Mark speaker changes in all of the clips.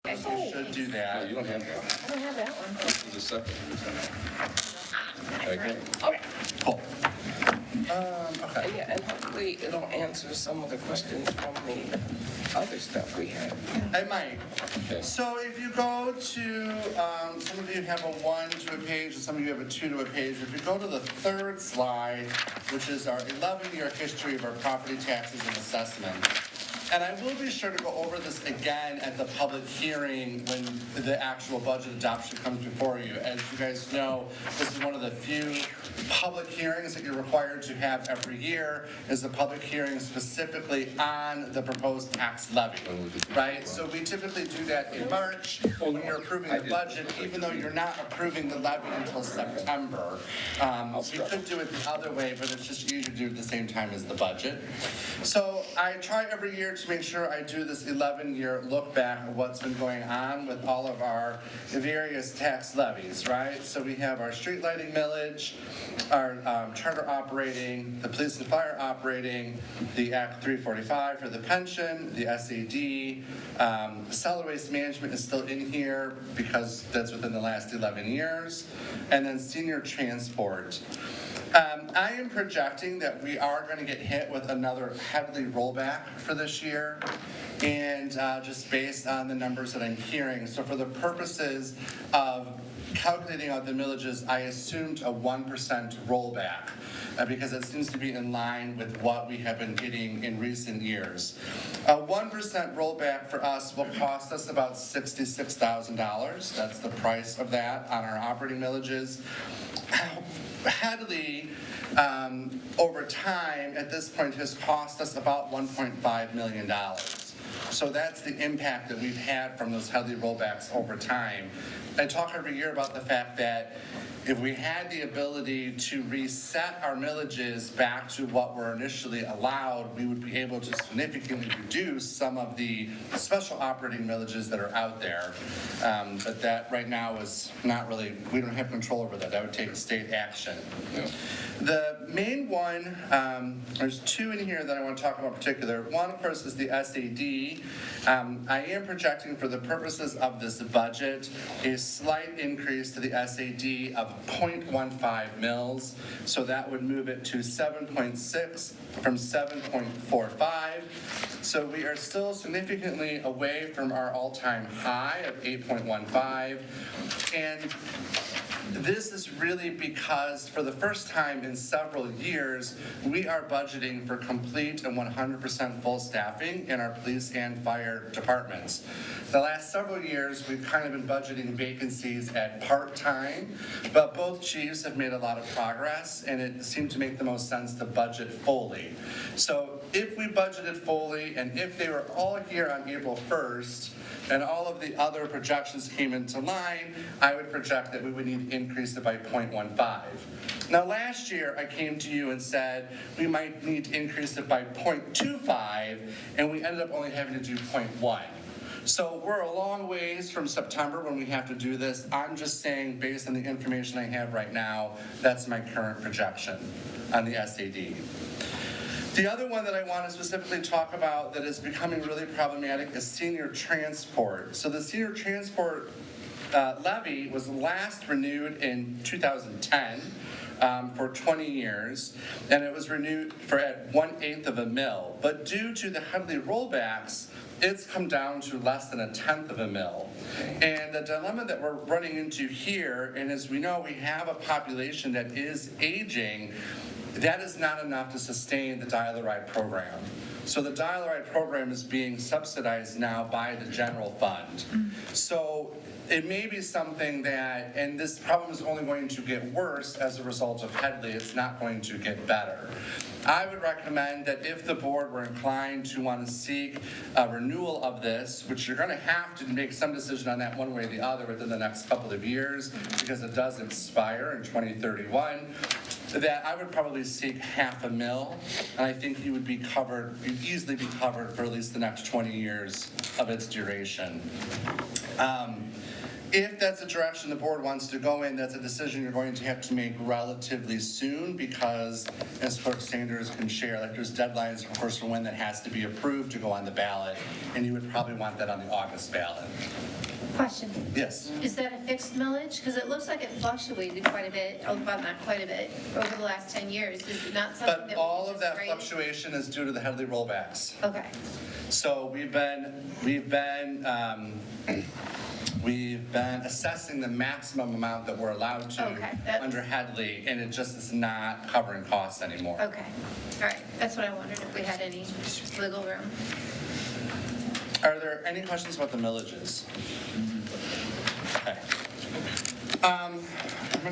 Speaker 1: You should do
Speaker 2: No,
Speaker 1: that.
Speaker 2: you don't have that.
Speaker 3: I don't have that one.
Speaker 2: This is a separate. Okay.
Speaker 3: Okay.
Speaker 1: Cool. Okay.
Speaker 4: Yeah, and hopefully it'll answer some of the questions from the other stuff we had.
Speaker 1: I might.
Speaker 2: Okay.
Speaker 1: So if you go to, some of you have a 1 to a page, and some of you have a 2 to a page. If you go to the third slide, which is our 11-year history of our property taxes and assessment. And I will be sure to go over this again at the public hearing when the actual budget adoption comes before you. As you guys know, this is one of the few public hearings that you're required to have every year, is a public hearing specifically on the proposed tax levy, right? So we typically do that in March when you're approving the budget, even though you're not approving the levy until September. We could do it the other way, but it's just easier to do it at the same time as the budget. So I try every year to make sure I do this 11-year look back of what's been going on with all of our various tax levies, right? So we have our street lighting millage, our charter operating, the police and fire operating, the Act 345 for the pension, the SAD, solid waste management is still in here because that's within the last 11 years, and then senior transport. I am projecting that we are going to get hit with another heavily rollback for this year, and just based on the numbers that I'm hearing. So for the purposes of calculating out the millages, I assumed a 1% rollback because it seems to be in line with what we have been getting in recent years. A 1% rollback for us will cost us about $66,000. That's the price of that on our operating millages. Hadley, over time, at this point, has cost us about $1.5 million. So that's the impact that we've had from those Hadley rollbacks over time. I talk every year about the fact that if we had the ability to reset our millages back to what were initially allowed, we would be able to significantly reduce some of the special operating millages that are out there. But that right now is not really, we don't have control over that. That would take state action.
Speaker 2: Yeah.
Speaker 1: The main one, there's two in here that I want to talk about in particular. One, of course, is the SAD. I am projecting for the purposes of this budget a slight increase to the SAD of 0.15 mils. So that would move it to 7.6 from 7.45. So we are still significantly away from our all-time high of 8.15. And this is really because for the first time in several years, we are budgeting for complete and 100% full staffing in our police and fire departments. The last several years, we've kind of been budgeting vacancies at part-time, but both chiefs have made a lot of progress, and it seemed to make the most sense to budget fully. So if we budgeted fully, and if they were all here on April 1st, and all of the other projections came into line, I would project that we would need to increase it by 0.15. Now, last year, I came to you and said we might need to increase it by 0.25, and we ended up only having to do 0.1. So we're a long ways from September when we have to do this. I'm just saying, based on the information I have right now, that's my current projection on the SAD. The other one that I want to specifically talk about that is becoming really problematic is senior transport. So the senior transport levy was last renewed in 2010 for 20 years, and it was renewed for at 1/8 of a mil. But due to the Hadley rollbacks, it's come down to less than 1/10 of a mil. And the dilemma that we're running into here, and as we know, we have a population that is aging, that is not enough to sustain the dial-a-ride program. So the dial-a-ride program is being subsidized now by the general fund. So it may be something that, and this problem is only going to get worse as a result of Hadley, it's not going to get better. I would recommend that if the board were inclined to want to seek a renewal of this, which you're going to have to make some decision on that one way or the other within the next couple of years, because it does expire in 2031, that I would probably seek $0.5 mil, and I think you would be covered, you'd easily be covered for at least the next 20 years of its duration. If that's the direction the board wants to go in, that's a decision you're going to have to make relatively soon because, as Clerk Sanders can share, like there's deadlines, of course, for when that has to be approved to go on the ballot, and you would probably want that on the August ballot.
Speaker 2: Question,
Speaker 1: Yes.
Speaker 2: is that a fixed millage? Because it looks like it fluctuated quite a bit, oh, well, not quite a bit, over the last 10 years. Is it not something
Speaker 1: But
Speaker 2: that
Speaker 1: all
Speaker 2: we
Speaker 1: of
Speaker 2: just
Speaker 1: that
Speaker 2: raise?
Speaker 1: fluctuation is due to the Headley rollbacks.
Speaker 2: Okay,
Speaker 1: So we've been assessing the maximum amount that we're allowed to
Speaker 2: Okay, that's-
Speaker 1: under Headley, and it just is not covering costs anymore.
Speaker 2: okay, all right. That's what I wondered, if we had any wiggle room.
Speaker 1: Are there any questions about the millages? Okay. I'm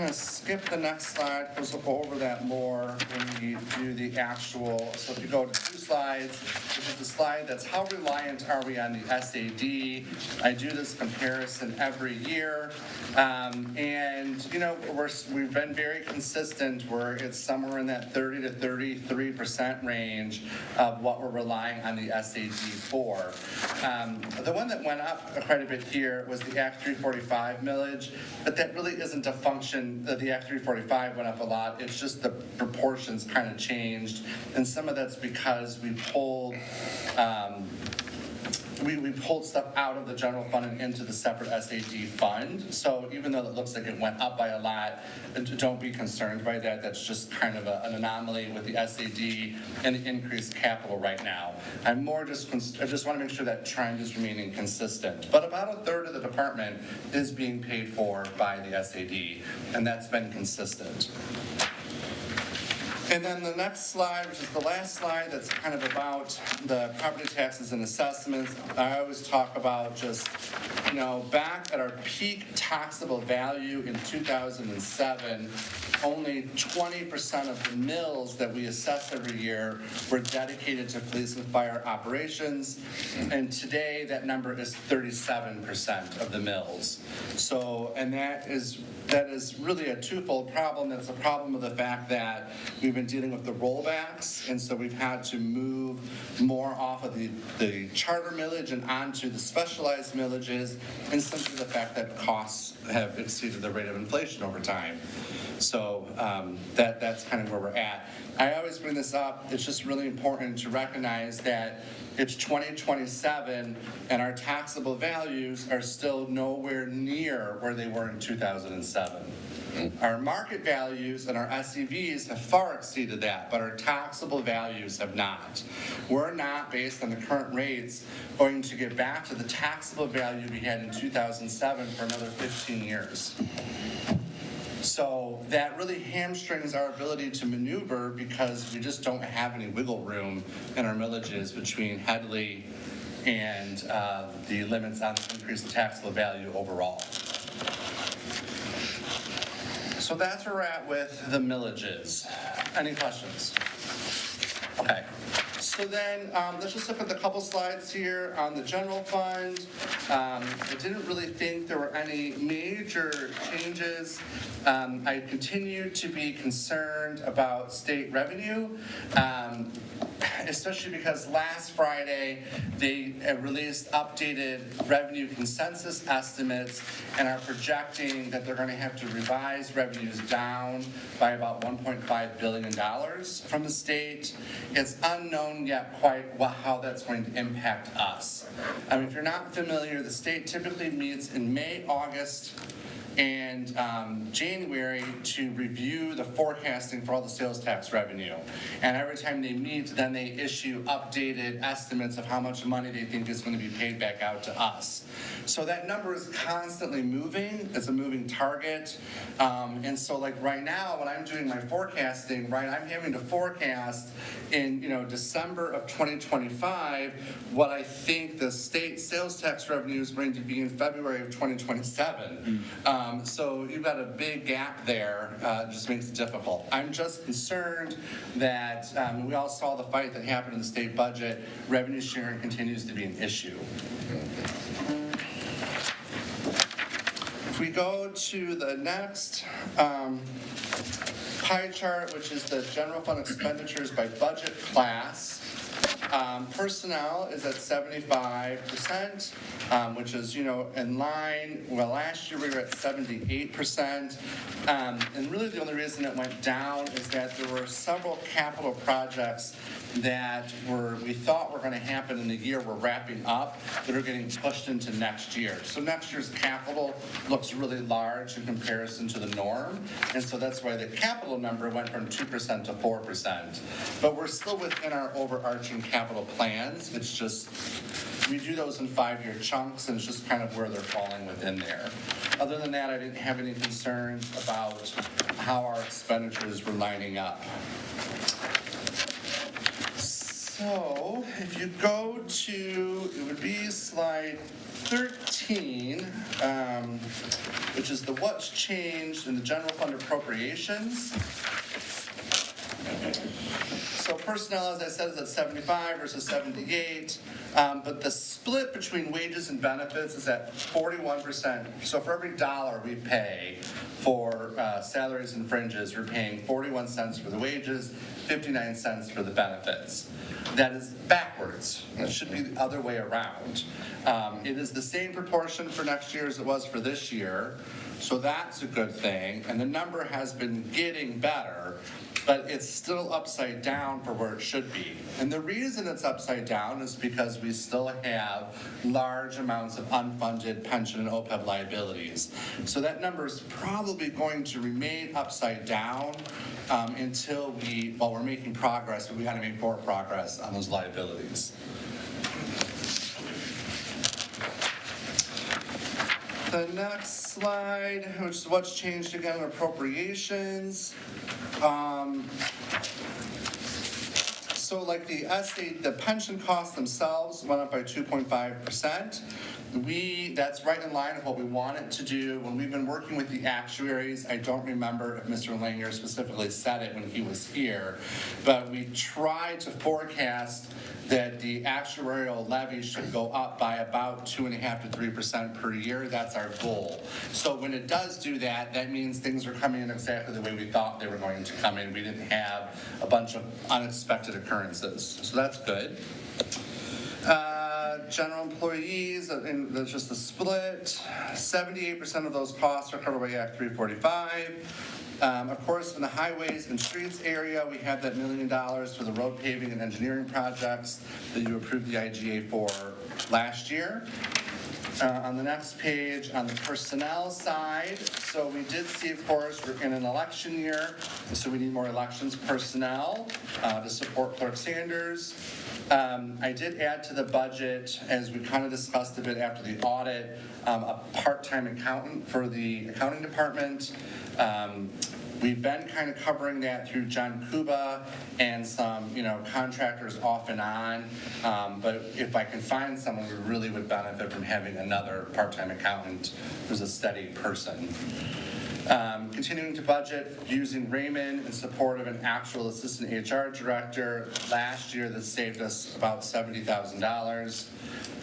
Speaker 1: gonna skip the next slide, because we'll go over that more when we do the actual, so if you go to 2 slides, which is the slide that's how reliant are we on the SAD? I do this comparison every year, and, you know, we've been very consistent, where it's somewhere in that 30 to 33% range of what we're relying on the SAD for. The one that went up quite a bit here was the Act 345 millage, but that really isn't a function of the Act 345 went up a lot. It's just the proportions kind of changed, and some of that's because we pulled we pulled stuff out of the general fund and into the separate SAD fund. So even though it looks like it went up by a lot, don't be concerned by that. That's just kind of an anomaly with the SAD and the increased capital right now. I just want to make sure that trend is remaining consistent. But about a third of the department is being paid for by the SAD, and that's been consistent. And then the next slide, which is the last slide, that's kind of about the property taxes and assessments. I always talk about just, you know, back at our peak taxable value in 2007, only 20% of the mills that we assess every year were dedicated to police and fire operations. And today, that number is 37% of the mills. So, and that is really a twofold problem. That's a problem with the fact that we've been dealing with the rollbacks, and so we've had to move more off of the charter millage and onto the specialized millages, and simply the fact that costs have exceeded the rate of inflation over time. So that's kind of where we're at. I always bring this up. It's just really important to recognize that it's 2027 and our taxable values are still nowhere near where they were in 2007. Our market values and our SEVs have far exceeded that, but our taxable values have not. We're not, based on the current rates, going to get back to the taxable value we had in 2007 for another 15 years. So that really hamstrings our ability to maneuver, because we just don't have any wiggle room in our millages between Headley and the limits on the increased taxable value overall. So that's where we're at with the millages. Any questions? Okay. So then, let's just look at the couple slides here on the general fund. I didn't really think there were any major changes. I continue to be concerned about state revenue, especially because last Friday, they released updated revenue consensus estimates and are projecting that they're going to have to revise revenues down by about $1.5 billion from the state. It's unknown yet quite how that's going to impact us. I mean, if you're not familiar, the state typically meets in May, August, and January to review the forecasting for all the sales tax revenue. And every time they meet, then they issue updated estimates of how much money they think is going to be paid back out to us. So that number is constantly moving. It's a moving target. And so like right now, when I'm doing my forecasting, right, I'm having to forecast in, December of 2025 what I think the state sales tax revenue is going to be in February of 2027. So you've got a big gap there. It just makes it difficult. I'm just concerned that we all saw the fight that happened in the state budget. Revenue sharing continues to be an issue. If we go to the next pie chart, which is the general fund expenditures by budget class, Personnel is at 75%, which is, in line. Well, last year we were at 78%. And really the only reason it went down is that there were several capital projects that we thought were going to happen in the year we're wrapping up that are getting pushed into next year. So next year's capital looks really large in comparison to the norm. And so that's why the capital number went from 2% to 4%. But we're still within our overarching capital plans. It's just, we do those in 5-year chunks, and it's just kind of where they're falling within there. Other than that, I didn't have any concerns about how our expenditures were lining up. So if you go to, it would be slide 13, which is the what's changed in the general fund appropriations. So personnel, as I said, is at 75 versus 78, but the split between wages and benefits is at 41%. So for every dollar we pay for salaries and fringes, we're paying 41 cents for the wages, 59 cents for the benefits. That is backwards. It should be the other way around. It is the same proportion for next year as it was for this year, so that's a good thing. And the number has been getting better, but it's still upside down for where it should be. And the reason it's upside down is because we still have large amounts of unfunded pension and OPEB liabilities. So that number is probably going to remain upside down until we're making progress, but we gotta make more progress on those liabilities. The next slide, which is what's changed again in appropriations. So like the pension costs themselves went up by 2.5%. That's right in line with what we wanted to do. When we've been working with the actuaries, I don't remember if Mr. Langer specifically said it when he was here, but we tried to forecast that the actuarial levy should go up by about 2.5% to 3% per year. That's our goal. So when it does do that, that means things are coming in exactly the way we thought they were going to come in. We didn't have a bunch of unexpected occurrences. So that's good. General employees, and there's just a split. 78% of those costs are covered by Act 345. Of course, in the highways and streets area, we have that $1 million for the road paving and engineering projects that you approved the IGA for last year. On the next page, on the personnel side, so we did see, of course, we're in an election year, so we need more elections personnel to support Clerk Sanders. I did add to the budget, as we kind of discussed a bit after the audit, a part-time accountant for the accounting department. We've been kind of covering that through John Kuba and some, contractors off and on. But if I can find someone, we really would benefit from having another part-time accountant who's a steady person. Continuing to budget using Raymond in support of an actual assistant HR director. Last year, that saved us about $70,000.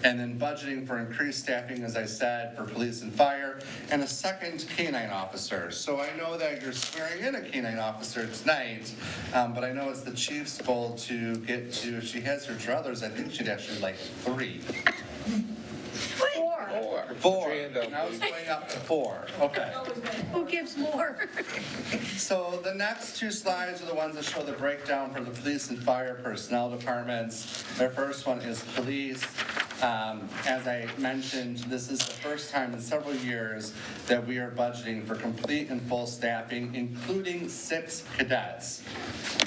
Speaker 1: And then budgeting for increased staffing, as I said, for police and fire, and a second K-9 officer. So I know that you're swearing in a K-9 officer tonight, but I know it's the chief's goal to get to, if she has her druthers, I think she'd actually like 3. 4. Now it's going up to 4. Okay.
Speaker 2: Who gives more?
Speaker 1: So the next 2 slides are the ones that show the breakdown for the police and fire personnel departments. Their first one is police. As I mentioned, this is the first time in several years that we are budgeting for complete and full staffing, including 6 cadets.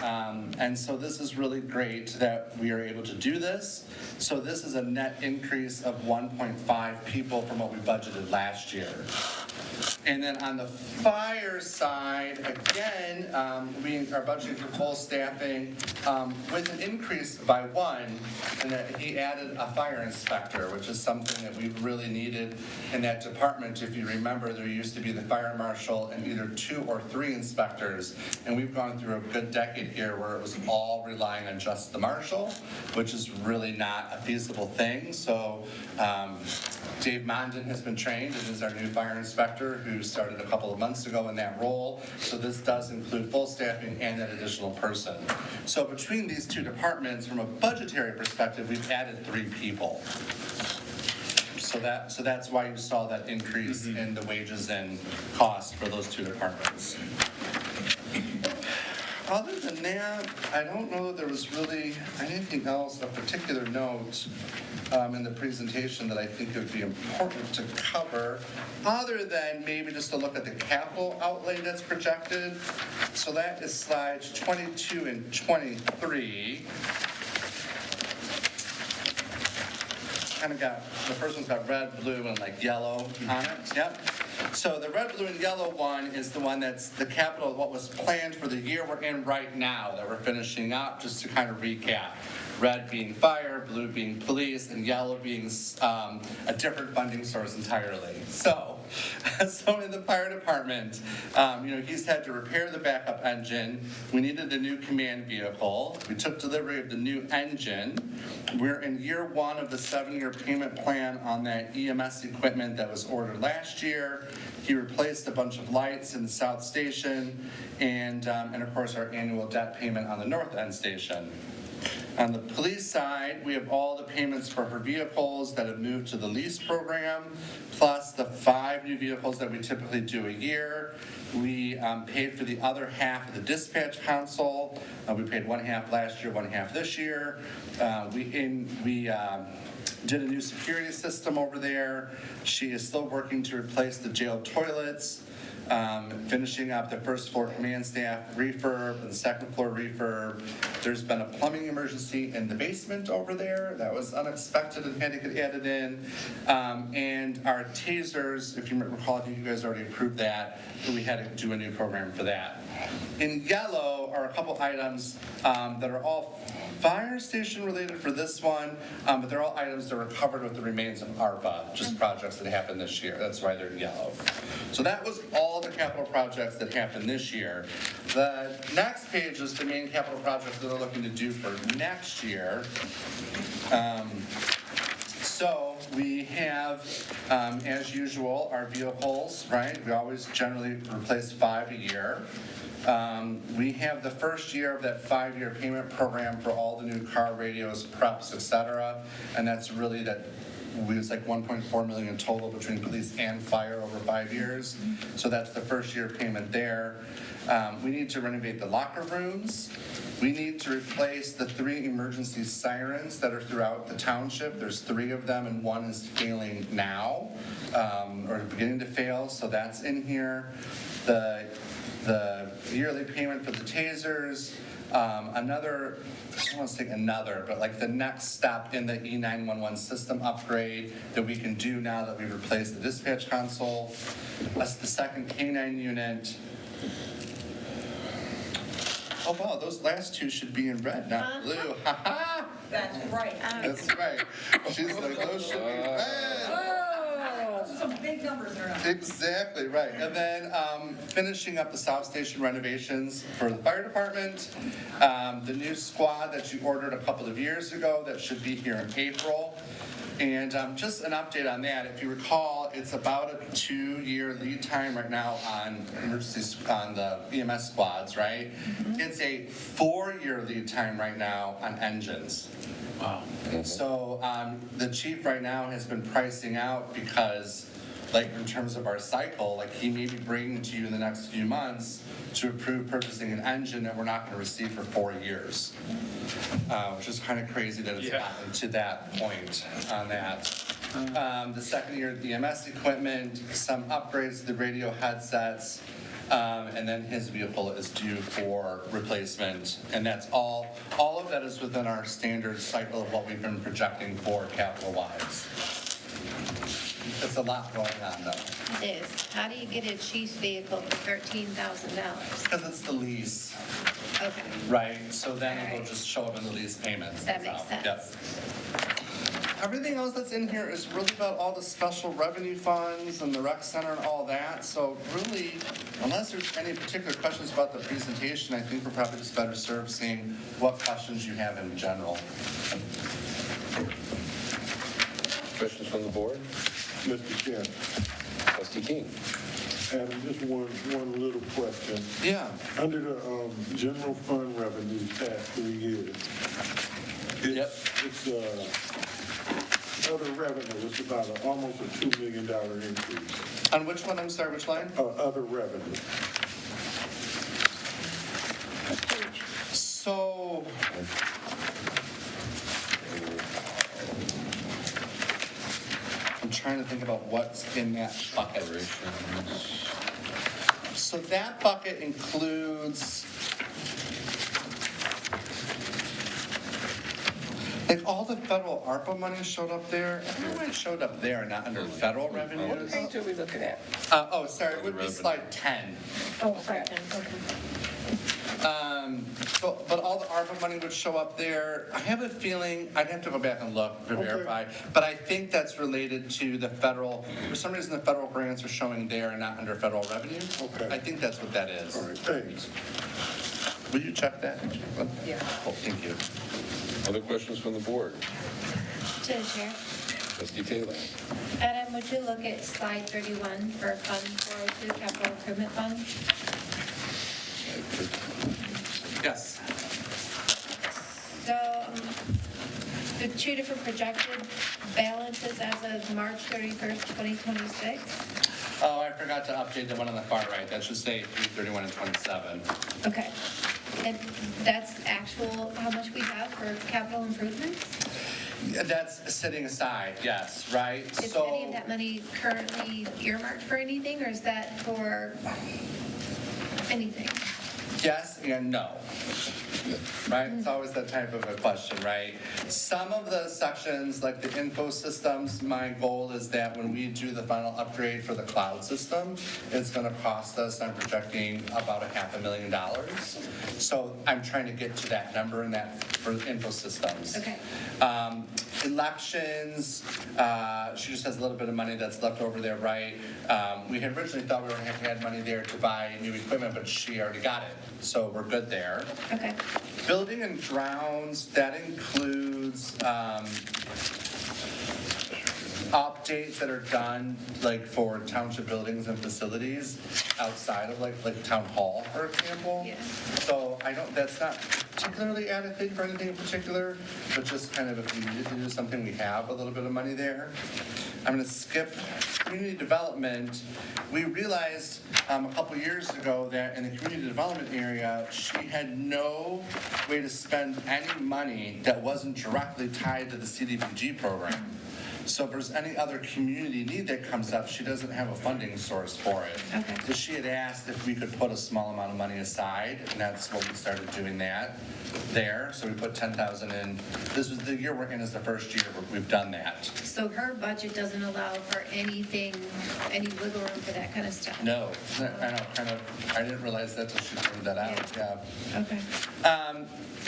Speaker 1: And so this is really great that we are able to do this. So this is a net increase of 1.5 people from what we budgeted last year. And then on the fire side, again, we are budgeting for full staffing with an increase by 1, and that he added a fire inspector. inspector, which is something that we've really needed in that department. If you remember, there used to be the fire marshal and either 2 or 3 inspectors, and we've gone through a good decade here where it was all relying on just the marshal, which is really not a feasible thing. So Dave Mondin has been trained and is our new fire inspector who started a couple of months ago in that role. So this does include full staffing and that additional person. So between these 2 departments, from a budgetary perspective, we've added 3 people. So that's why you saw that increase in the wages and cost for those 2 departments. Other than that, I don't know that there was really anything else of particular note in the presentation that I think would be important to cover, other than maybe just to look at the capital outlay that's projected. So that is slides 22 and 23. Kind of got, the first one's got red, blue, and like yellow on it. Yep. So the red, blue, and yellow one is the one that's the capital, what was planned for the year we're in right now that we're finishing up, just to kind of recap. Red being fire, blue being police, and yellow being a different funding source entirely. So in the fire department, he's had to repair the backup engine. We needed a new command vehicle. We took delivery of the new engine. We're in year 1 of the 7-year payment plan on that EMS equipment that was ordered last year. He replaced a bunch of lights in the South Station, and of course our annual debt payment on the North End Station. On the police side, we have all the payments for her vehicles that have moved to the lease program, plus the 5 new vehicles that we typically do a year. We paid for the other half of the dispatch console. We paid 1/2 last year, 1/2 this year. We did a new security system over there. She is still working to replace the jail toilets. Finishing up the first floor command staff refurb and the second floor refurb. There's been a plumbing emergency in the basement over there that was unexpected and had to get added in. And our tasers, if you recall, I think you guys already approved that, we had to do a new program for that. In yellow are a couple items that are all fire station related for this one, but they're all items that were covered with the remains of ARPA, just projects that happened this year. That's why they're in yellow. So that was all the capital projects that happened this year. The next page is the main capital projects that we're looking to do for next year. So we have, as usual, our vehicles, right? We always generally replace 5 a year. We have the first year of that 5-year payment program for all the new car radios, preps, et cetera. And that's really that, it's like 1.4 million in total between police and fire over 5 years. So that's the first year payment there. We need to renovate the locker rooms. We need to replace the 3 emergency sirens that are throughout the township. There's 3 of them and 1 is failing now, or beginning to fail, so that's in here. The yearly payment for the tasers, I don't want to say another, but like the next step in the E911 system upgrade that we can do now that we've replaced the dispatch console. That's the second K9 unit. Oh wow, those last 2 should be in red, not blue. Ha ha!
Speaker 3: That's right.
Speaker 1: That's right. She's like, those should be red.
Speaker 3: Those are some big numbers there.
Speaker 1: Exactly, right. And then finishing up the South Station renovations for the fire department. The new squad that you ordered a couple of years ago that should be here in April. And just an update on that. If you recall, it's about a 2-year lead time right now on the EMS squads, right? It's a 4-year lead time right now on engines.
Speaker 5: Wow.
Speaker 1: So the chief right now has been pricing out because, like in terms of our cycle, like he may be bringing to you in the next few months to approve purchasing an engine that we're not going to receive for 4 years, which is kind of crazy that it's gotten to that point on that. The second year, the EMS equipment, some upgrades to the radio headsets, and then his vehicle is due for replacement. And that's all of that is within our standard cycle of what we've been projecting for capital-wise. It's a lot going on, though.
Speaker 2: It is. How do you get a chief's vehicle for $13,000?
Speaker 1: Because it's the lease,
Speaker 2: Okay.
Speaker 1: right? So then it'll
Speaker 2: Alright.
Speaker 1: just show up in the lease payments.
Speaker 2: That
Speaker 1: and
Speaker 2: makes
Speaker 1: stuff.
Speaker 2: sense.
Speaker 1: Yep. everything else that's in here is really about all the special revenue funds and the rec center and all that. So really, unless there's any particular questions about the presentation, I think we're probably just better served seeing what questions you have in general.
Speaker 5: Questions from the board?
Speaker 6: Mr. Chairman,
Speaker 5: Trustee King.
Speaker 6: Adam, just one little question.
Speaker 1: Yeah.
Speaker 6: Under the general fund revenues past 3 years,
Speaker 1: Yep.
Speaker 6: it's other revenue, it's about almost a $2 million increase.
Speaker 1: On which one? I'm sorry, which line?
Speaker 6: Other revenue.
Speaker 1: So, I'm trying to think about what's in that bucket. So that bucket includes, like, all the federal ARPA money showed up there. I don't know why it showed up there, not under federal
Speaker 4: What
Speaker 1: revenues.
Speaker 4: page are we looking at?
Speaker 1: Oh, sorry, it would be slide 10.
Speaker 3: Oh, okay.
Speaker 1: But all the ARPA money would show up there. I have a feeling, I'd have to go back and look to
Speaker 6: Okay.
Speaker 1: verify, but I think that's related to the federal, for some reason, the federal grants are showing there and not under federal revenue.
Speaker 6: Okay.
Speaker 1: I think that's what that is.
Speaker 6: All right, thanks.
Speaker 1: Will you check that?
Speaker 3: Yeah.
Speaker 1: Oh, thank you.
Speaker 5: Other questions from the board?
Speaker 2: To the chair.
Speaker 5: Trustee Taylor.
Speaker 2: Adam, would you look at slide 31 for Fund 402 Capital Improvement Fund?
Speaker 1: Yes.
Speaker 2: So, the two different projected balances as of March 31st, 2026.
Speaker 1: Oh, I forgot to update the one on the far right. That should say 331 and 27.
Speaker 2: Okay. And that's actual, how much we have for capital improvements?
Speaker 1: That's sitting aside, yes, right?
Speaker 2: Is any of that money currently earmarked for anything, or is that for anything?
Speaker 1: Yes and no. Right? It's always that type of a question, right? Some of the sections, like the info systems, my goal is that when we do the final upgrade for the cloud system, it's gonna cost us, I'm projecting about $500,000. So I'm trying to get to that number in that for info systems.
Speaker 2: Okay.
Speaker 1: Elections, she just has a little bit of money that's left over there, right? We had originally thought we were gonna have to add money there to buy new equipment, but she already got it, so we're good there.
Speaker 2: Okay.
Speaker 1: Building and grounds, that includes, updates that are done, like for township buildings and facilities outside of like town hall, for example.
Speaker 2: Yeah.
Speaker 1: So I don't, that's not particularly adequate for anything in particular, but just kind of if we needed to do something, we have a little bit of money there. I'm gonna skip community development. We realized a couple years ago that in the community development area, she had no way to spend any money that wasn't directly tied to the CDBG program. So if there's any other community need that comes up, she doesn't have a funding source for it.
Speaker 2: Okay.
Speaker 1: So she had asked if we could put a small amount of money aside, and that's what we started doing that there. So we put 10,000 in. This was the year we're in, is the first year where we've done that.
Speaker 2: So her budget doesn't allow for anything, any wiggle room for that kind of stuff?
Speaker 1: No, I know, I didn't realize that till she pointed that out, yeah.
Speaker 2: Okay.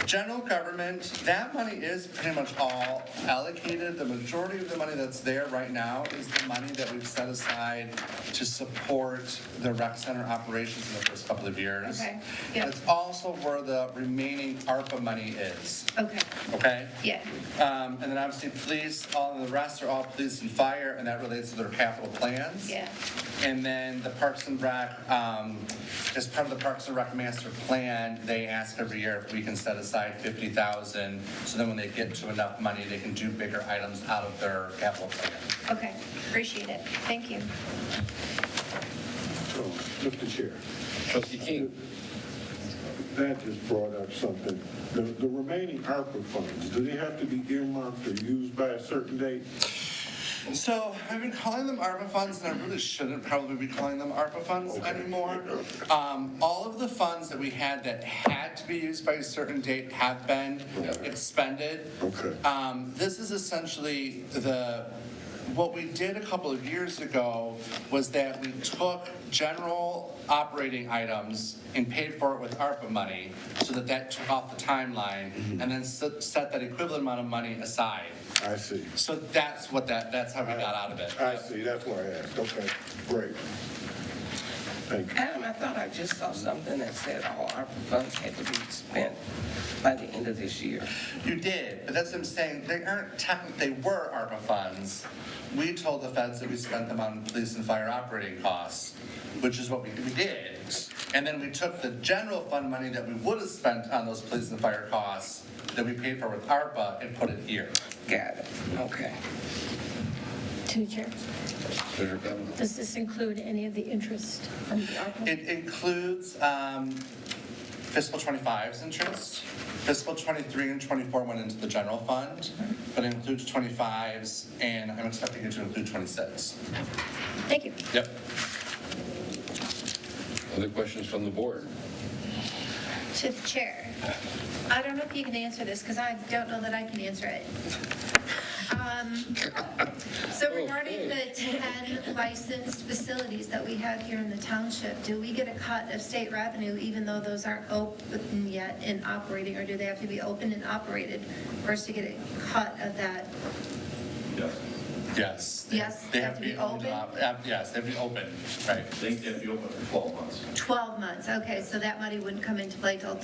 Speaker 1: General government, that money is pretty much all allocated. The majority of the money that's there right now is the money that we've set aside to support the rec center operations in the first couple of years.
Speaker 2: Okay, yeah.
Speaker 1: That's also where the remaining ARPA money is,
Speaker 2: Okay,
Speaker 1: okay?
Speaker 2: yeah,
Speaker 1: And then obviously police, all of the rest are all police and fire, and that relates to their capital plans.
Speaker 2: yeah.
Speaker 1: And then the Parks and Rec, as part of the Parks and Rec master plan, they ask every year if we can set aside 50,000, so then when they get to enough money, they can do bigger items out of their capital plan.
Speaker 2: Okay, appreciate it. Thank you.
Speaker 6: So, Mr. Chair,
Speaker 5: Trustee King.
Speaker 6: that just brought up something. The remaining ARPA funds, do they have to be earmarked or used by a certain date?
Speaker 1: So I've been calling them ARPA funds, and I really shouldn't probably be calling them ARPA funds anymore. All of the funds that we had that had to be used by a certain date have been expended.
Speaker 6: Okay.
Speaker 1: This is essentially what we did a couple of years ago was that we took general operating items and paid for it with ARPA money so that took off the timeline and then set that equivalent amount of money aside.
Speaker 6: I see.
Speaker 1: So that's how we got out of it.
Speaker 6: I see, that's why I asked. Okay, great. Thank you.
Speaker 4: Adam, I thought I just saw something that said all ARPA funds had to be spent by the end of this year.
Speaker 1: You did, but that's what I'm saying, they aren't technically, they were ARPA funds. We told the feds that we spent them on police and fire operating costs, which is what we did. And then we took the general fund money that we would have spent on those police and fire costs that we paid for with ARPA and put it here.
Speaker 4: Got it, okay.
Speaker 7: To the chair.
Speaker 5: Treasurer Kavanaugh.
Speaker 7: Does this include any of the interest on the ARPA?
Speaker 1: It includes fiscal 25's interest. Fiscal 23 and 24 went into the general fund, but it includes 25's, and I'm expecting it to include 26.
Speaker 7: Thank you.
Speaker 1: Yep.
Speaker 5: Other questions from the board?
Speaker 2: To the chair. I don't know if you can answer this, because I don't know that I can answer it. So regarding the 10 licensed facilities that we have here in the township, do we get a cut of state revenue even though those aren't open yet and operating, or do they have to be open and operated for us to get a cut of that?
Speaker 1: Yes.
Speaker 2: Yes,
Speaker 1: They have to be open. Yes, they have to be open, right.
Speaker 8: I think they have to be open for 12 months.
Speaker 2: 12 months, okay, so that money wouldn't come into play till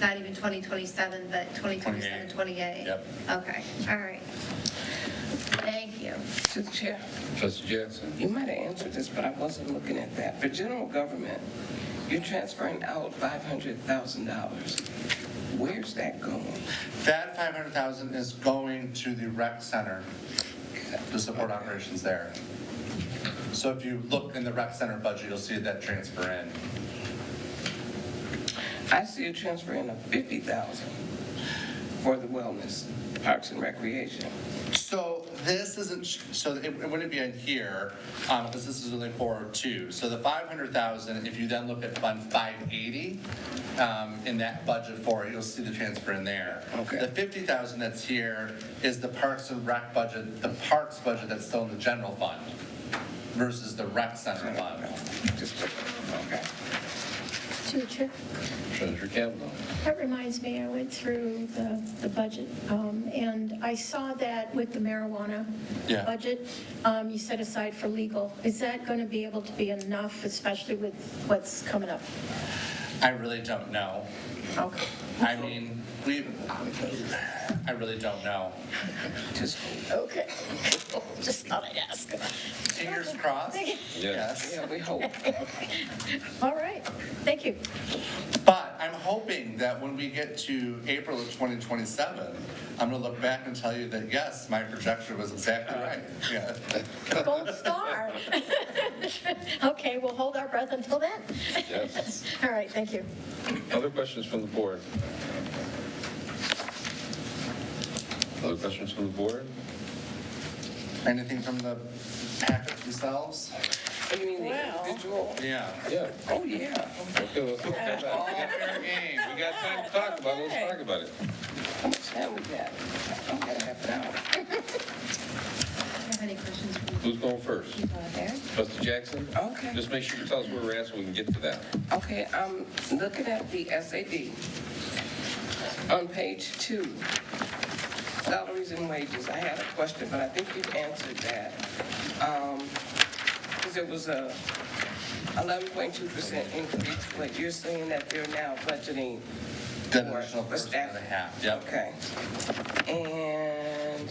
Speaker 2: not even 2027, but 2027, 28?
Speaker 1: Yep.
Speaker 2: Okay, all right. Thank you.
Speaker 4: To the chair,
Speaker 5: Trustee Jackson.
Speaker 4: you might have answered this, but I wasn't looking at that. For general government, you're transferring out $500,000. Where's that going?
Speaker 1: That 500,000 is going to the rec center to support operations there. So if you look in the rec center budget, you'll see that transfer in.
Speaker 4: I see a transfer in of $50,000 for the wellness, parks and recreation.
Speaker 1: So this isn't, so it wouldn't be in here, because this is only 402. So the 500,000, if you then look at Fund 580, in that budget for it, you'll see the transfer in there.
Speaker 4: Okay.
Speaker 1: The 50,000 that's here is the Parks and Rec budget, the Parks budget that's still in the general fund versus the Rec Center fund.
Speaker 4: Just, okay.
Speaker 7: To the chair.
Speaker 5: Treasurer Kavanaugh.
Speaker 7: That reminds me, I went through the budget, and I saw that with the marijuana
Speaker 1: Yeah.
Speaker 7: budget, you set aside for legal. Is that going to be able to be enough, especially with what's coming up?
Speaker 1: I really don't know.
Speaker 7: Okay.
Speaker 1: I mean, I really don't know.
Speaker 4: Just,
Speaker 7: Okay. Just thought I'd ask.
Speaker 1: Fingers crossed. Yes.
Speaker 4: yeah, we hope.
Speaker 7: All right, thank you.
Speaker 1: But I'm hoping that when we get to April of 2027, I'm going to look back and tell you that, yes, my projection was exactly right. Yeah.
Speaker 7: Gold star. Okay, we'll hold our breath until then.
Speaker 5: Yes.
Speaker 7: All right, thank you.
Speaker 5: Other questions from the board? Other questions from the board?
Speaker 1: Anything from the packets themselves?
Speaker 4: You mean the
Speaker 7: Well.
Speaker 4: individual?
Speaker 1: Yeah.
Speaker 5: Yeah.
Speaker 4: Oh, yeah.
Speaker 5: Okay, let's talk about it.
Speaker 1: Fair game.
Speaker 5: We got time to talk about it, let's talk about it.
Speaker 4: How much time we got? I'm gonna have an hour.
Speaker 2: Do you have any questions from
Speaker 5: Who's going first?
Speaker 2: people out there?
Speaker 5: Trustee Jackson?
Speaker 4: Okay.
Speaker 5: Just make sure you tell us where we're at so we can get to that.
Speaker 4: Okay, I'm looking at the SAD on page 2, salaries and wages. I had a question, but I think you've answered that. Because it was a 11.2% increase, but you're saying that they're now budgeting
Speaker 1: The
Speaker 4: for
Speaker 1: additional
Speaker 4: for
Speaker 1: 1.5. Yep.
Speaker 4: Okay. And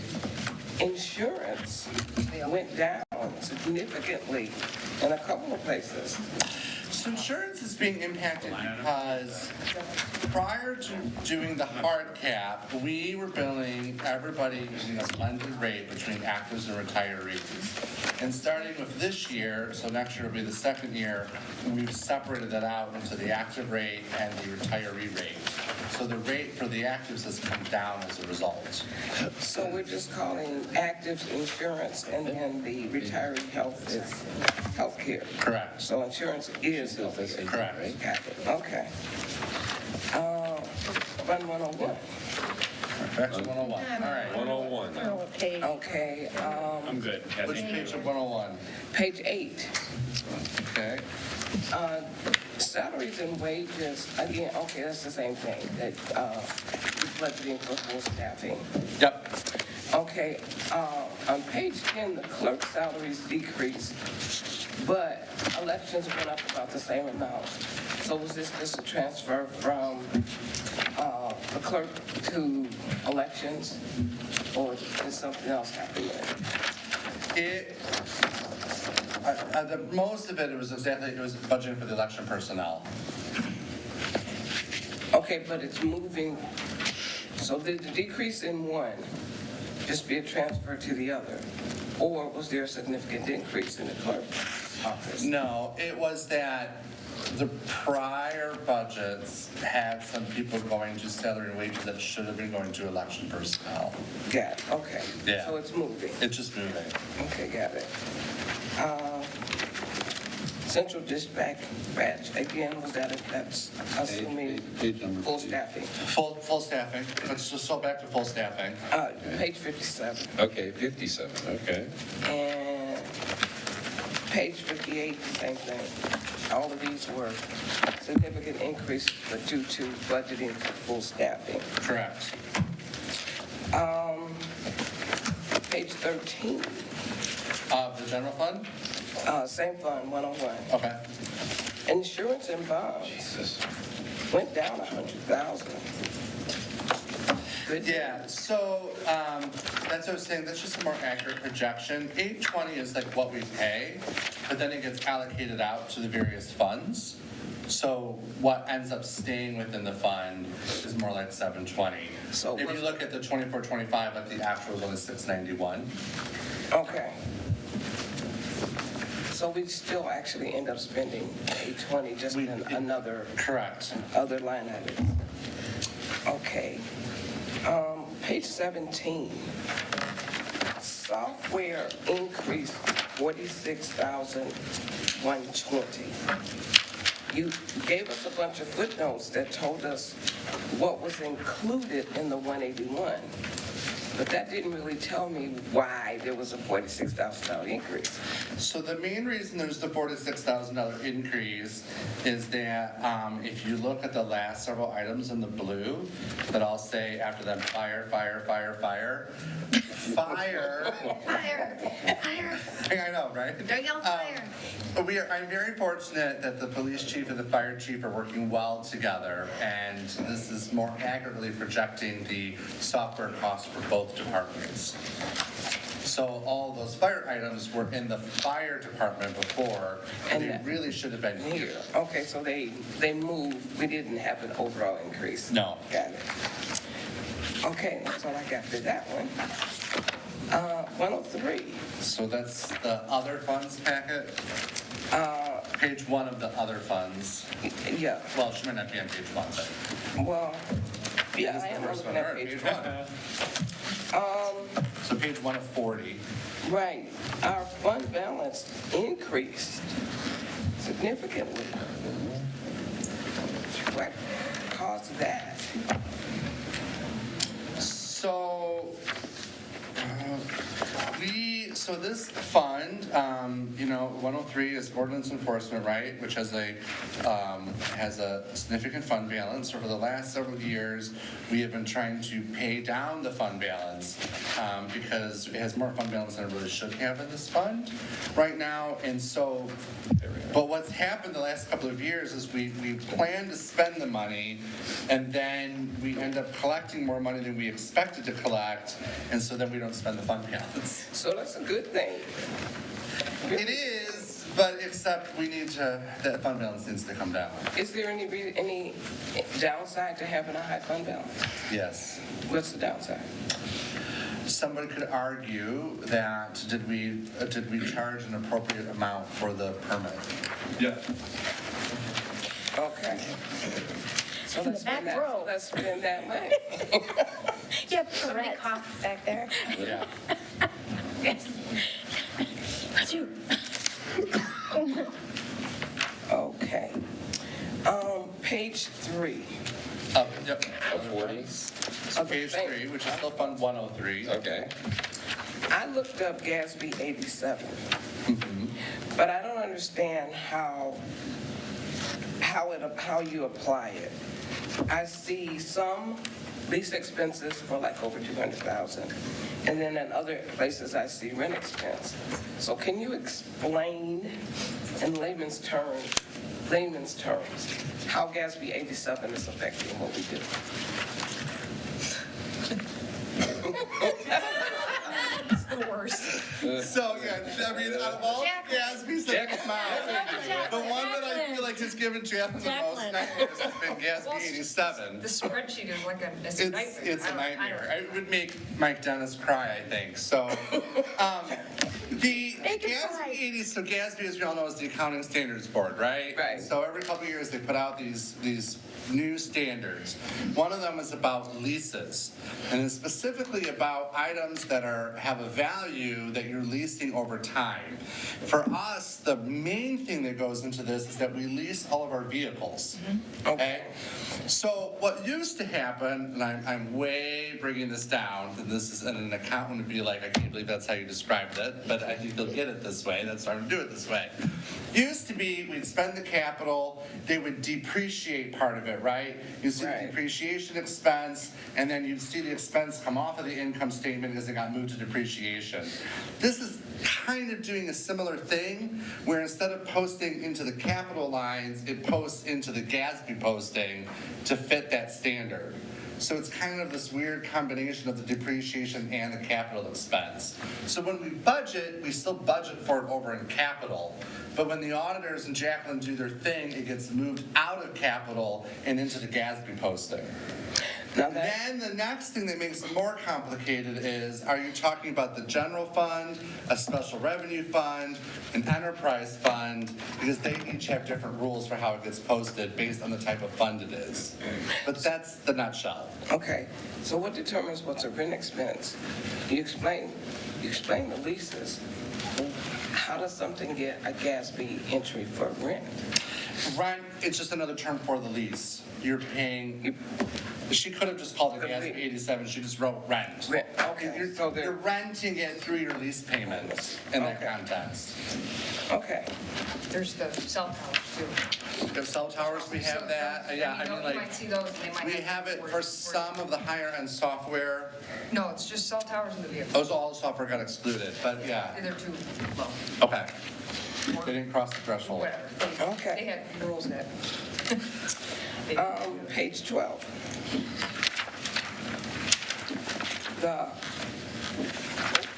Speaker 4: insurance went down significantly in a couple of places.
Speaker 1: So insurance is being impacted because prior to doing the hard cap, we were billing everybody using a blended rate between actives and retirees. And starting with this year, so next year will be the second year, we've separated that out into the active rate and the retiree rate. So the rate for the actives has come down as a result.
Speaker 4: So we're just calling active insurance, and then the retiree health is healthcare.
Speaker 1: Correct.
Speaker 4: So insurance is healthcare.
Speaker 1: Correct.
Speaker 4: Got it, okay. Fund 101.
Speaker 1: Back to 101. All right.
Speaker 5: 101.
Speaker 7: Okay.
Speaker 4: Okay,
Speaker 8: I'm good.
Speaker 1: Which page of 101?
Speaker 4: page 8.
Speaker 1: Okay.
Speaker 4: Salaries and wages, again, okay, that's the same thing, that budgeting for full staffing.
Speaker 1: Yep.
Speaker 4: Okay, on page 10, the clerk salaries decreased, but elections went up about the same amount. So was this just a transfer from the clerk to elections, or did something else happen there?
Speaker 1: Most of it was budgeting for the election personnel.
Speaker 4: Okay, but it's moving, so did the decrease in one just be a transfer to the other? Or was there a significant increase in the clerk's office?
Speaker 1: No, it was that the prior budgets had some people going to salary and wages that should have been going to election personnel.
Speaker 4: Got it, okay.
Speaker 1: Yeah.
Speaker 4: So it's moving.
Speaker 1: It's just moving.
Speaker 4: Okay, got it. Central dispatch, again, was that's assuming
Speaker 5: Page number
Speaker 4: full
Speaker 5: 2.
Speaker 4: staffing.
Speaker 1: Full staffing. Let's just go back to full staffing.
Speaker 4: Page 57.
Speaker 5: Okay, 57, okay.
Speaker 4: And page 58, the same thing. All of these were significant increases, but due to budgeting for full staffing.
Speaker 1: Correct.
Speaker 4: Page 13,
Speaker 1: The general fund?
Speaker 4: same fund, 101.
Speaker 1: Okay.
Speaker 4: Insurance and bonds
Speaker 5: Jesus.
Speaker 4: went down 100,000. Good.
Speaker 1: Yeah, so that's what I was saying, that's just a more accurate projection. 820 is like what we pay, but then it gets allocated out to the various funds. So what ends up staying within the fund is more like 720.
Speaker 4: So
Speaker 1: If you
Speaker 4: what's-
Speaker 1: look at the 24-25, like the actual is only 691.
Speaker 4: Okay. So we still actually end up spending 820 just
Speaker 1: We-
Speaker 4: in another,
Speaker 1: Correct.
Speaker 4: other line item. Okay. Page 17. Software increased 46,120. You gave us a bunch of footnotes that told us what was included in the 181. But that didn't really tell me why there was a $46,000 increase.
Speaker 1: So the main reason there's the $46,000 increase is that if you look at the last several items in the blue, that I'll say after them, fire, fire, fire, fire, fire.
Speaker 2: Fire, fire,
Speaker 1: I know, right?
Speaker 2: don't yell fire.
Speaker 1: But I'm very fortunate that the police chief and the fire chief are working well together, and this is more accurately projecting the software costs for both departments. So all those fire items were in the fire department before, and they
Speaker 4: And-
Speaker 1: really should have been here.
Speaker 4: Okay, so they moved, we didn't have an overall increase.
Speaker 1: No.
Speaker 4: Got it. Okay, that's all I got for that one. 103.
Speaker 1: So that's the other funds packet, page 1 of the other funds.
Speaker 4: Yeah,
Speaker 1: Well, she might not be on page 1, but
Speaker 4: well, yeah,
Speaker 1: it's
Speaker 4: I
Speaker 1: the
Speaker 4: am
Speaker 1: first
Speaker 4: looking
Speaker 1: one.
Speaker 4: at
Speaker 1: All right,
Speaker 4: page
Speaker 1: page
Speaker 4: 1.
Speaker 1: 1. So page 1 of 40.
Speaker 4: Right, our fund balance increased significantly. What caused that?
Speaker 1: So, so this fund, 103 is ordinance enforcement, right, which has a significant fund balance. Over the last several years, we have been trying to pay down the fund balance because it has more fund balance than it really should have in this fund right now. And so, but what's happened the last couple of years is we plan to spend the money, and then we end up collecting more money than we expected to collect, and so then we don't spend the fund balance.
Speaker 4: So that's a good thing.
Speaker 1: It is, but except that fund balance needs to come down.
Speaker 4: Is there any downside to having a high fund balance?
Speaker 1: Yes.
Speaker 4: What's the downside?
Speaker 1: Somebody could argue that did we charge an appropriate amount for the permit?
Speaker 8: Yeah.
Speaker 4: Okay. So
Speaker 7: In the
Speaker 4: let's
Speaker 7: back
Speaker 4: spend that,
Speaker 7: row.
Speaker 4: let's spend that money.
Speaker 7: Yeah,
Speaker 2: Somebody
Speaker 7: correct.
Speaker 2: coughed back there.
Speaker 1: Yeah.
Speaker 7: Yes. That's you.
Speaker 4: Okay. Page 3.
Speaker 1: Yep.
Speaker 5: Of 40?
Speaker 1: So page 3, which is still Fund 103.
Speaker 5: Okay.
Speaker 4: I looked up GASB 87, but I don't understand how you apply it. I see some lease expenses for like over 200,000. And then in other places, I see rent expense. So can you explain in layman's terms, how GASB 87 is affecting what we do?
Speaker 3: It's the worst.
Speaker 1: So, yeah, I mean, out of all Gatsby's that have come out, the one that I feel like has given Jacqueline the most
Speaker 7: Jacqueline.
Speaker 1: nightmares has been Gatsby 87.
Speaker 3: The spreadsheet is like a
Speaker 1: It's
Speaker 3: nightmare.
Speaker 1: it's a
Speaker 3: I
Speaker 1: nightmare.
Speaker 3: don't-
Speaker 1: It would make Mike Dennis cry, I think. So, the
Speaker 7: Make him cry.
Speaker 1: Gatsby 80, so Gatsby, as we all know, is the Accounting Standards Board, right?
Speaker 4: Right.
Speaker 1: So every couple of years, they put out these new standards. One of them is about leases, and it's specifically about items that have a value that you're leasing over time. For us, the main thing that goes into this is that we lease all of our vehicles. Okay? So what used to happen, and I'm way bringing this down, and this is, and an accountant would be like, I can't believe that's how you described it, but I think they'll get it this way, that's why I'm gonna do it this way. Used to be, we'd spend the capital, they would depreciate part of it, right? You see the
Speaker 4: Right.
Speaker 1: depreciation expense, and then you'd see the expense come off of the income statement as it got moved to depreciation. This is kind of doing a similar thing, where instead of posting into the capital lines, it posts into the GASB posting to fit that standard. So it's kind of this weird combination of the depreciation and the capital expense. So when we budget, we still budget for it over in capital. But when the auditors and Jacqueline do their thing, it gets moved out of capital and into the GASB posting.
Speaker 4: Now that,
Speaker 1: Then the next thing that makes it more complicated is, are you talking about the general fund, a special revenue fund, an enterprise fund? Because they each have different rules for how it gets posted based on the type of fund it is. But that's the nutshell.
Speaker 4: okay, so what determines what's a rent expense? You explain the leases. How does something get a GASB entry for rent?
Speaker 1: Rent, it's just another term for the lease. You're paying, she could have just called it
Speaker 4: The
Speaker 1: GASB
Speaker 4: lease.
Speaker 1: 87, she just wrote rent.
Speaker 4: Rent, okay,
Speaker 1: You're
Speaker 4: so
Speaker 1: you're
Speaker 4: there,
Speaker 1: renting it through your lease payments in that
Speaker 4: Okay.
Speaker 1: context.
Speaker 4: okay.
Speaker 3: There's the cell towers too.
Speaker 1: If cell towers, we have that, yeah, I mean,
Speaker 3: You
Speaker 1: like,
Speaker 3: might see those, and they might.
Speaker 1: we have it for some of the higher end software.
Speaker 3: No, it's just cell towers in the vehicle.
Speaker 1: Those all the software got excluded, but yeah,
Speaker 3: They're too low.
Speaker 1: okay. They didn't cross the threshold.
Speaker 3: Whatever.
Speaker 4: Okay.
Speaker 3: They had rules that.
Speaker 4: Page 12. The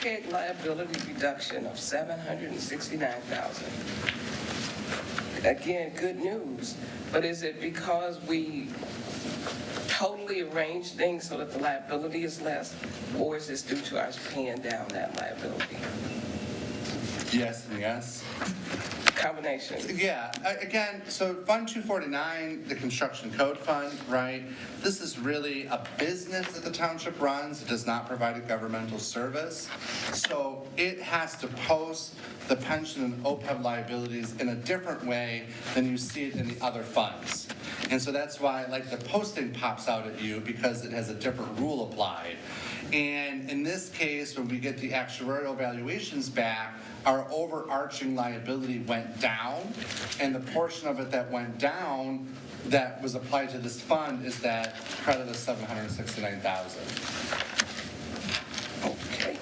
Speaker 4: OPEB liability reduction of $769,000. Again, good news, but is it because we totally arranged things so that the liability is less, or is this due to us paying down that liability?
Speaker 1: Yes and yes.
Speaker 4: Combination.
Speaker 1: Yeah, again, so Fund 249, the construction code fund, right? This is really a business that the township runs. It does not provide a governmental service. So it has to post the pension and OPEB liabilities in a different way than you see it in the other funds. And so that's why, like, the posting pops out at you because it has a different rule applied. And in this case, when we get the actuarial valuations back, our overarching liability went down, and the portion of it that went down that was applied to this fund is that credit of $769,000.
Speaker 4: Okay.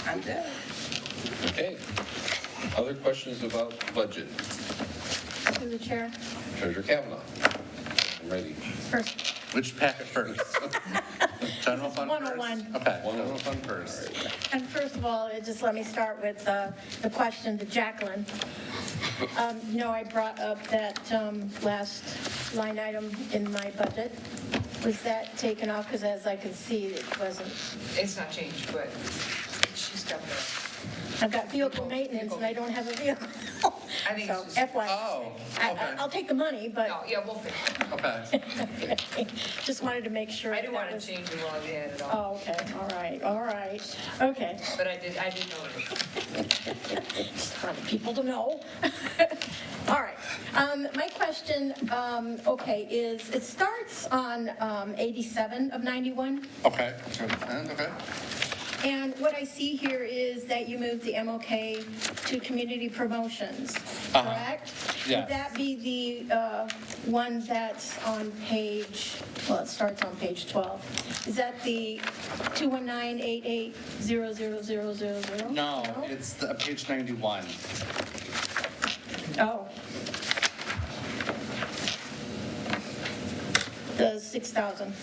Speaker 4: I'm done.
Speaker 5: Okay. Other questions about the budget?
Speaker 7: Through the chair.
Speaker 5: Treasurer Kavanaugh. I'm ready.
Speaker 7: First,
Speaker 1: Which packet first? General fund first?
Speaker 7: 101.
Speaker 1: Okay, general fund first.
Speaker 7: and first of all, just let me start with the question to Jacqueline. You know, I brought up that last line item in my budget. Was that taken off? Because as I could see, it wasn't.
Speaker 3: It's not changed, but she's got the,
Speaker 7: I've got vehicle maintenance and I don't have a vehicle.
Speaker 3: I think
Speaker 7: So
Speaker 3: it's just,
Speaker 7: FYI.
Speaker 1: Oh, okay.
Speaker 7: I'll take the money, but
Speaker 3: no, yeah, we'll fix it.
Speaker 1: Okay.
Speaker 7: just wanted to make sure.
Speaker 3: I didn't
Speaker 7: that
Speaker 3: want to
Speaker 7: was-
Speaker 3: change the one we had at all,
Speaker 7: Oh, okay, all right, okay.
Speaker 3: but I did know it.
Speaker 7: Just wanted people to know. All right, my question, okay, is, it starts on 87 of 91,
Speaker 1: Okay, and, okay.
Speaker 7: and what I see here is that you moved the MOK to community promotions, correct?
Speaker 1: Yes.
Speaker 7: Would that be the one that's on page, well, it starts on page 12. Is that the 219-88-00000?
Speaker 1: No, it's page 91.
Speaker 7: Oh. The 6,000.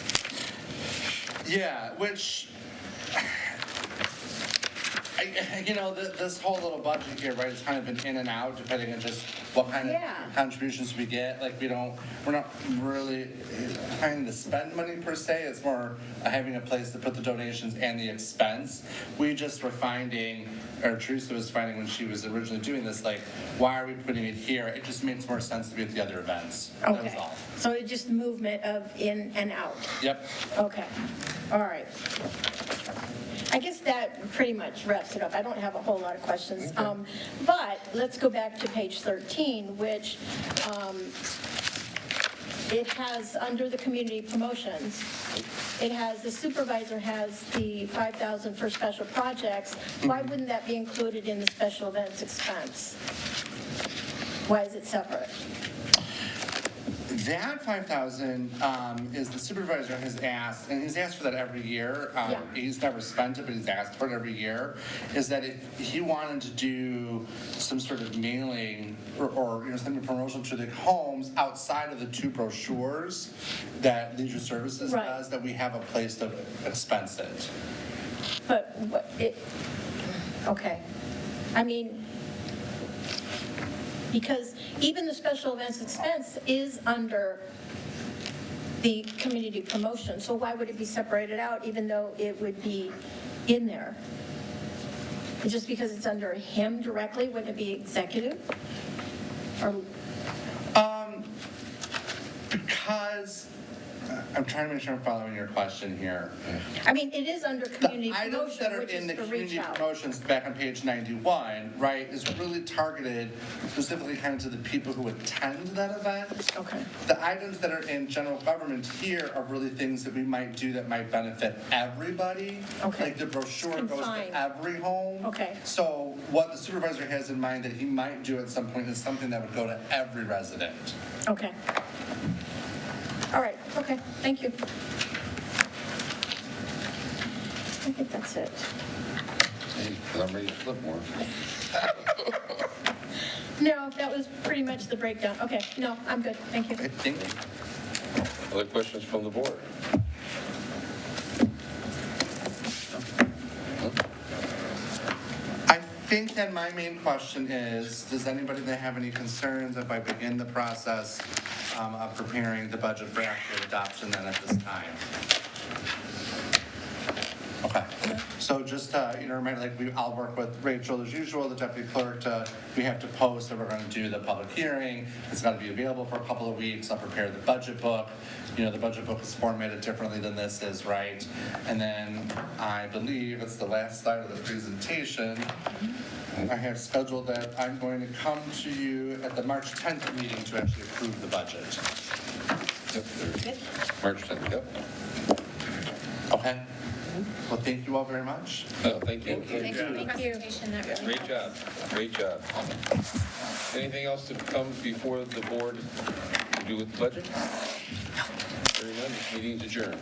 Speaker 1: Yeah, which, this whole little budget here, right, is kind of an in and out depending on just what kind of
Speaker 7: Yeah.
Speaker 1: contributions we get. Like, we're not really trying to spend money per se. It's more having a place to put the donations and the expense. We just were finding, or Teresa was finding when she was originally doing this, like, why are we putting it here? It just makes more sense to be at the other events. That was
Speaker 7: Okay.
Speaker 1: all.
Speaker 7: So it's just movement of in and out.
Speaker 1: Yep.
Speaker 7: Okay, all right. I guess that pretty much wraps it up. I don't have a whole lot of questions. But let's go back to page 13, which it has, under the community promotions, it has, the supervisor has the 5,000 for special projects. Why wouldn't that be included in the special events expense? Why is it separate?
Speaker 1: That 5,000 is the supervisor has asked, and he's asked for that every year.
Speaker 7: Yeah.
Speaker 1: He's never spent it, but he's asked for it every year. Is that if he wanted to do some sort of mailing or sending promotion to the homes outside of the 2 brochures that Leisure Services
Speaker 7: Right.
Speaker 1: does, that we have a place to expense it.
Speaker 7: But what, okay. I mean, because even the special events expense is under the community promotion, so why would it be separated out even though it would be in there? Just because it's under him directly, wouldn't it be executive? Or,
Speaker 1: Because, I'm trying to make sure I'm following your question here.
Speaker 7: I mean, it is under community
Speaker 1: The items that
Speaker 7: promotion,
Speaker 1: are
Speaker 7: which
Speaker 1: in
Speaker 7: is
Speaker 1: the
Speaker 7: the reach
Speaker 1: community
Speaker 7: out.
Speaker 1: promotions back on page 91, right, is really targeted specifically kind of to the people who attend that event.
Speaker 7: Okay.
Speaker 1: The items that are in general government here are really things that we might do that might benefit everybody.
Speaker 7: Okay.
Speaker 1: Like the brochure goes
Speaker 7: Confined.
Speaker 1: to every home.
Speaker 7: Okay.
Speaker 1: So what the supervisor has in mind that he might do at some point is something that would go to every resident.
Speaker 7: Okay. All right, okay, thank you. I think that's it.
Speaker 5: Hey, 'cause I'm ready to flip more.
Speaker 7: No, that was pretty much the breakdown. Okay, no, I'm good, thank you.
Speaker 1: I think
Speaker 5: Other questions from the board?
Speaker 1: I think that my main question is, does anybody that have any concerns if I begin the process of preparing the budget for actual adoption then at this time? Okay, so just, remind, I'll work with Rachel as usual, the deputy clerk, we have to post that we're gonna do the public hearing. It's gotta be available for a couple of weeks. I'll prepare the budget book. The budget book is formatted differently than this is, right? And then I believe it's the last slide of the presentation. I have scheduled that I'm going to come to you at the March 10th meeting to actually approve the budget.
Speaker 5: Yep, there. March 10th, yep.
Speaker 1: Okay? Well, thank you all very much.
Speaker 5: Oh, thank you.
Speaker 7: Thank you.
Speaker 5: Great job, great job. Anything else to come before the board to do with the budget? Hearing none, this meeting's adjourned.